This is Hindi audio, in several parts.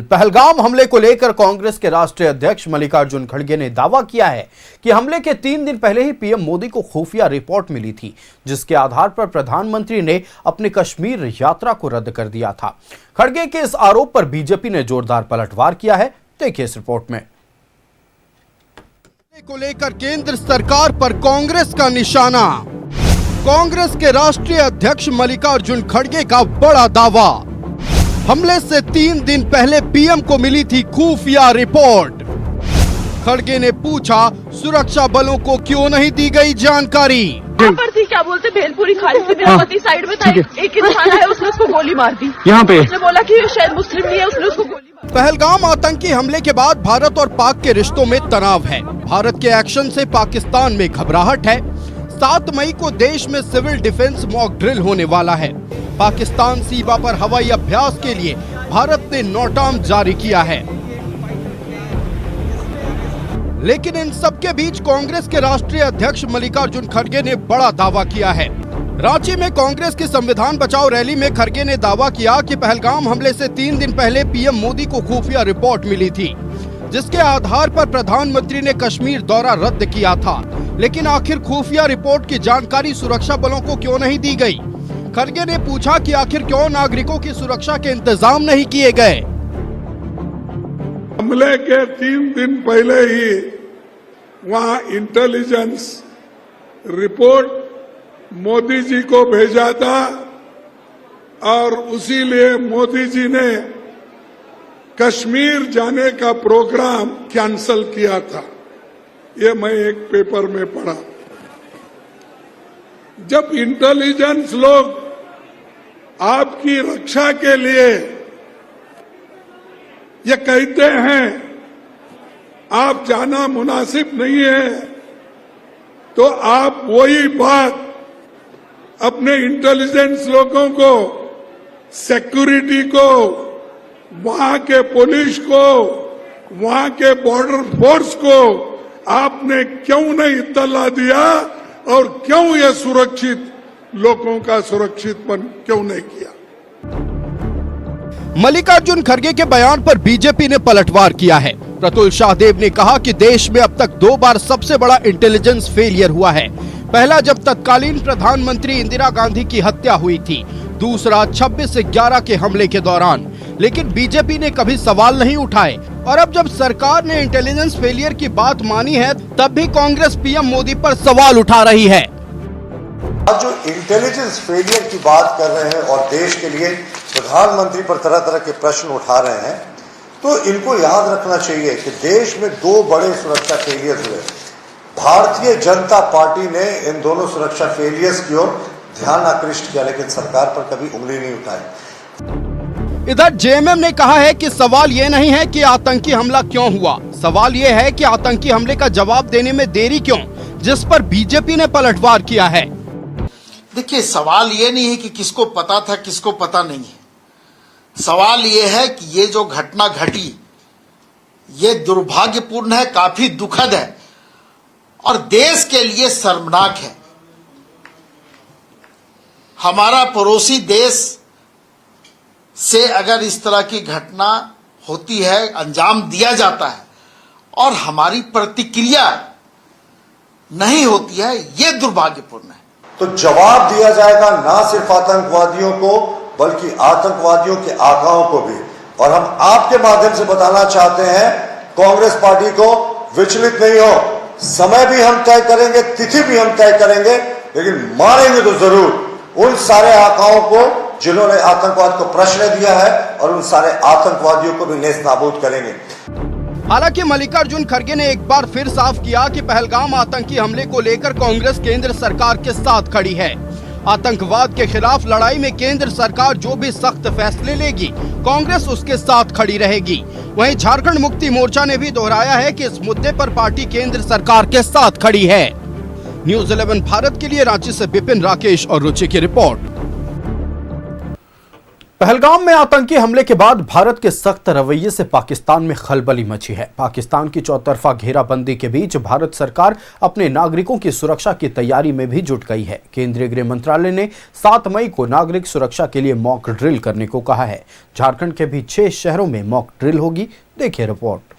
पहलगाम हमले को लेकर कांग्रेस के राष्ट्रीय अध्यक्ष मल्लिकार्जुन खड़गे ने दावा किया है कि हमले के 3 दिन पहले ही पीएम मोदी को खुफिया रिपोर्ट मिली थी, जिसके आधार पर प्रधानमंत्री ने अपनी कश्मीर यात्रा को रद्द कर दिया था। खड़गे के इस आरोप पर बीजेपी ने जोरदार पलटवार किया है। देखिए इस रिपोर्ट में। को लेकर केंद्र सरकार पर कांग्रेस का निशाना। कांग्रेस के राष्ट्रीय अध्यक्ष मल्लिकार्जुन खड़गे का बड़ा दावा। हमले से 3 दिन पहले पीएम को मिली थी खुफिया रिपोर्ट। खड़गे ने पूछा, सुरक्षा बलों को क्यों नहीं दी गई जानकारी? पर थी, क्या बोलते, भेलपुरी खाली से मेरा पति साइड में था, एक इंसान है, उसने उसको गोली मार दी। यहाँ पे उसने बोला कि शायद मुस्लिम नहीं है, उसने उसको गोली मार दी। पहलगाम आतंकी हमले के बाद भारत और पाक के रिश्तों में तनाव है। भारत के एक्शन से पाकिस्तान में घबराहट है। 7 मई को देश में सिविल डिफेंस मॉक ड्रिल होने वाला है। पाकिस्तान सीमा पर हवाई अभ्यास के लिए भारत ने नौटाम जारी किया है। लेकिन इन सबके बीच कांग्रेस के राष्ट्रीय अध्यक्ष मल्लिकार्जुन खड़गे ने बड़ा दावा किया है। रांची में कांग्रेस की संविधान बचाओ रैली में खड़गे ने दावा किया कि पहलगाम हमले से 3 दिन पहले पीएम मोदी को खुफिया रिपोर्ट मिली थी, जिसके आधार पर प्रधानमंत्री ने कश्मीर दौरा रद्द किया था। लेकिन आखिर खुफिया रिपोर्ट की जानकारी सुरक्षा बलों को क्यों नहीं दी गई? खड़गे ने पूछा कि आखिर क्यों नागरिकों की सुरक्षा के इंतजाम नहीं किए गए? हमले के 3 दिन पहले ही वहां इंटेलिजेंस रिपोर्ट मोदी जी को भेजा था और उसी लिए मोदी जी ने कश्मीर जाने का प्रोग्राम कैंसल किया था। ये मैं एक पेपर में पढ़ा। जब इंटेलिजेंस लोग आपकी रक्षा के लिए ये कहते हैं आप जाना मुनासिब नहीं है, तो आप वही बात अपने इंटेलिजेंस लोगों को, सिक्योरिटी को, वहां के पुलिस को, वहां के बॉर्डर फोर्स को आपने क्यों नहीं इत्तला दिया और क्यों ये सुरक्षित लोगों का सुरक्षितपन क्यों नहीं किया? मल्लिकार्जुन खड़गे के बयान पर बीजेपी ने पलटवार किया है। प्रतुल शाहदेव ने कहा कि देश में अब तक 2 बार सबसे बड़ा इंटेलिजेंस फेलियर हुआ है। पहला जब तत्कालीन प्रधानमंत्री इंदिरा गांधी की हत्या हुई थी, दूसरा 26/11 के हमले के दौरान। लेकिन बीजेपी ने कभी सवाल नहीं उठाए और अब जब सरकार ने इंटेलिजेंस फेलियर की बात मानी है, तब भी कांग्रेस पीएम मोदी पर सवाल उठा रही है। आज जो इंटेलिजेंस फेलियर की बात कर रहे हैं और देश के लिए प्रधानमंत्री पर तरह तरह के प्रश्न उठा रहे हैं, तो इनको याद रखना चाहिए कि देश में 2 बड़े सुरक्षा फेलियर हुए। भारतीय जनता पार्टी ने इन दोनों सुरक्षा फेलियर्स की ओर ध्यान आकृष्ट किया, लेकिन सरकार पर कभी उंगली नहीं उठाई। इधर जेएमएम ने कहा है कि सवाल ये नहीं है कि आतंकी हमला क्यों हुआ, सवाल ये है कि आतंकी हमले का जवाब देने में देरी क्यों, जिस पर बीजेपी ने पलटवार किया है। देखिए, सवाल ये नहीं है कि किसको पता था किसको पता नहीं है। सवाल ये है कि ये जो घटना घटी ये दुर्भाग्यपूर्ण है, काफी दुखद है और देश के लिए शर्मनाक है। हमारा पड़ोसी देश से अगर इस तरह की घटना होती है, अंजाम दिया जाता है और हमारी प्रतिक्रिया नहीं होती है, ये दुर्भाग्यपूर्ण है। तो जवाब दिया जाएगा ना सिर्फ आतंकवादियों को बल्कि आतंकवादियों के आकाओं को भी। और हम आपके माध्यम से बताना चाहते हैं, कांग्रेस पार्टी को विचलित नहीं हो। समय भी हम तय करेंगे, तिथि भी हम तय करेंगे, लेकिन मारेंगे तो जरूर उन सारे आकाओं को जिन्होंने आतंकवाद को प्रश्रय दिया है और उन सारे आतंकवादियों को भी नेस्तनाबूद करेंगे। हालांकि मल्लिकार्जुन खड़गे ने एक बार फिर साफ किया कि पहलगाम आतंकी हमले को लेकर कांग्रेस केंद्र सरकार के साथ खड़ी है। आतंकवाद के खिलाफ लड़ाई में केंद्र सरकार जो भी सख्त फैसले लेगी, कांग्रेस उसके साथ खड़ी रहेगी। वहीं झारखंड मुक्ति मोर्चा ने भी दोहराया है कि इस मुद्दे पर पार्टी केंद्र सरकार के साथ खड़ी है। न्यूज़ 11 भारत के लिए रांची से विपिन, राकेश और रुचि की रिपोर्ट। पहलगाम में आतंकी हमले के बाद भारत के सख्त रवैये से पाकिस्तान में खलबली मची है। पाकिस्तान की चौतरफा घेराबंदी के बीच भारत सरकार अपने नागरिकों की सुरक्षा की तैयारी में भी जुट गई है। केंद्रीय गृह मंत्रालय ने 7 मई को नागरिक सुरक्षा के लिए मॉक ड्रिल करने को कहा है। झारखंड के भी 6 शहरों में मॉक ड्रिल होगी। देखिए रिपोर्ट।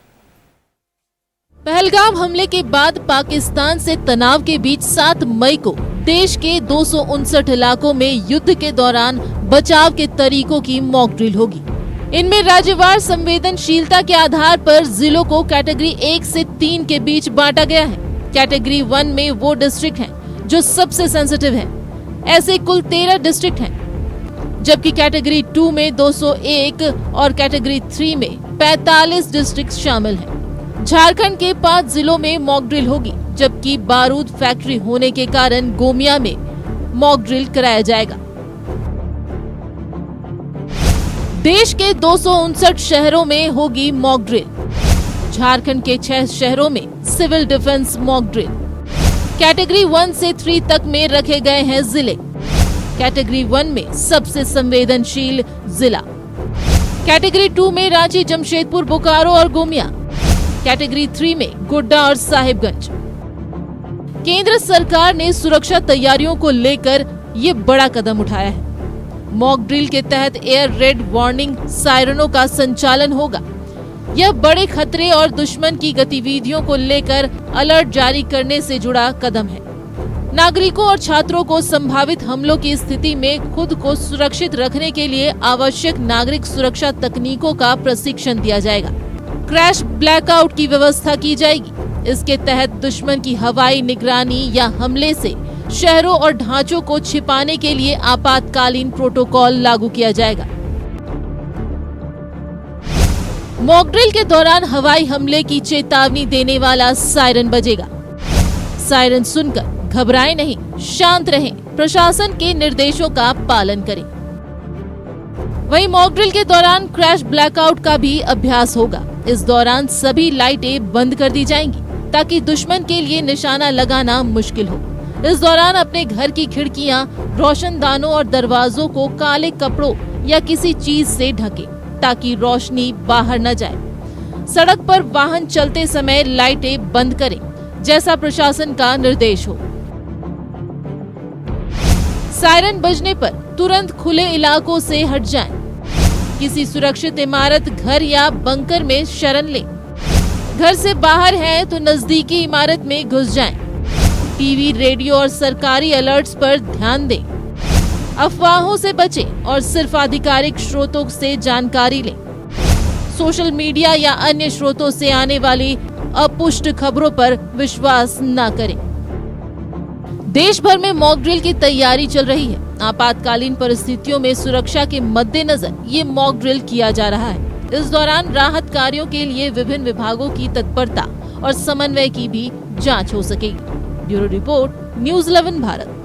पहलगाम हमले के बाद पाकिस्तान से तनाव के बीच 7 मई को देश के 259 इलाकों में युद्ध के दौरान बचाव के तरीकों की मॉक ड्रिल होगी। इनमें राज्यवार संवेदनशीलता के आधार पर जिलों को कैटेगरी 1 से 3 के बीच बांटा गया है। कैटेगरी 1 में वो डिस्ट्रिक्ट हैं जो सबसे सेंसिटिव हैं। ऐसे कुल 13 डिस्ट्रिक्ट हैं, जबकि कैटेगरी 2 में 201 और कैटेगरी 3 में 45 डिस्ट्रिक्ट शामिल हैं। झारखंड के 5 जिलों में मॉक ड्रिल होगी, जबकि बारूद फैक्ट्री होने के कारण गोमिया में मॉक ड्रिल कराया जाएगा। देश के 259 शहरों में होगी मॉक ड्रिल। झारखंड के 6 शहरों में civil defence mock drill. Category 1 से 3 तक में रखे गए हैं जिले। कैटेगरी 1 में सबसे संवेदनशील जिला। कैटेगरी 2 में रांची, जमशेदपुर, बोकारो और गोमिया। कैटेगरी 3 में गोड्डा और साहिबगंज। केंद्र सरकार ने सुरक्षा तैयारियों को लेकर ये बड़ा कदम उठाया है। मॉक ड्रिल के तहत एयर रेड वार्निंग सायरनों का संचालन होगा। यह बड़े खतरे और दुश्मन की गतिविधियों को लेकर अलर्ट जारी करने से जुड़ा कदम है। नागरिकों और छात्रों को संभावित हमलों की स्थिति में खुद को सुरक्षित रखने के लिए आवश्यक नागरिक सुरक्षा तकनीकों का प्रशिक्षण दिया जाएगा। क्रैश ब्लैकआउट की व्यवस्था की जाएगी। इसके तहत दुश्मन की हवाई निगरानी या हमले से शहरों और ढांचों को छिपाने के लिए आपातकालीन प्रोटोकॉल लागू किया जाएगा। मॉक ड्रिल के दौरान हवाई हमले की चेतावनी देने वाला सायरन बजेगा। सायरन सुनकर घबराएं नहीं, शांत रहें, प्रशासन के निर्देशों का पालन करें। वहीं मॉक ड्रिल के दौरान क्रैश ब्लैकआउट का भी अभ्यास होगा। इस दौरान सभी लाइटें बंद कर दी जाएंगी ताकि दुश्मन के लिए निशाना लगाना मुश्किल हो। इस दौरान अपने घर की खिड़कियां, रोशनदानों और दरवाजों को काले कपड़ों या किसी चीज से ढकें ताकि रोशनी बाहर न जाए। सड़क पर वाहन चलते समय लाइटें बंद करें, जैसा प्रशासन का निर्देश हो। सायरन बजने पर तुरंत खुले इलाकों से हट जाएं। किसी सुरक्षित इमारत, घर या बंकर में शरण लें। घर से बाहर हैं तो नजदीकी इमारत में घुस जाएं। टीवी, रेडियो और सरकारी अलर्ट्स पर ध्यान दें। अफवाहों से बचें और सिर्फ आधिकारिक स्रोतों से जानकारी लें। सोशल मीडिया या अन्य स्रोतों से आने वाली अपुष्ट खबरों पर विश्वास न करें। देश भर में मॉक ड्रिल की तैयारी चल रही है। आपातकालीन परिस्थितियों में सुरक्षा के मद्देनजर ये मॉक ड्रिल किया जा रहा है। इस दौरान राहत कार्यों के लिए विभिन्न विभागों की तत्परता और समन्वय की भी जांच हो सकेगी। Bureau report, news 11 Bharat.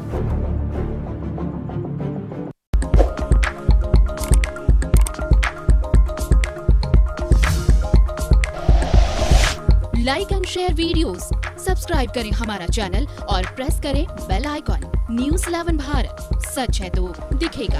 Like and share videos, subscribe करें हमारा चैनल और प्रेस करें बेल आइकॉन। न्यूज़ 11 भारत, सच है तो दिखेगा।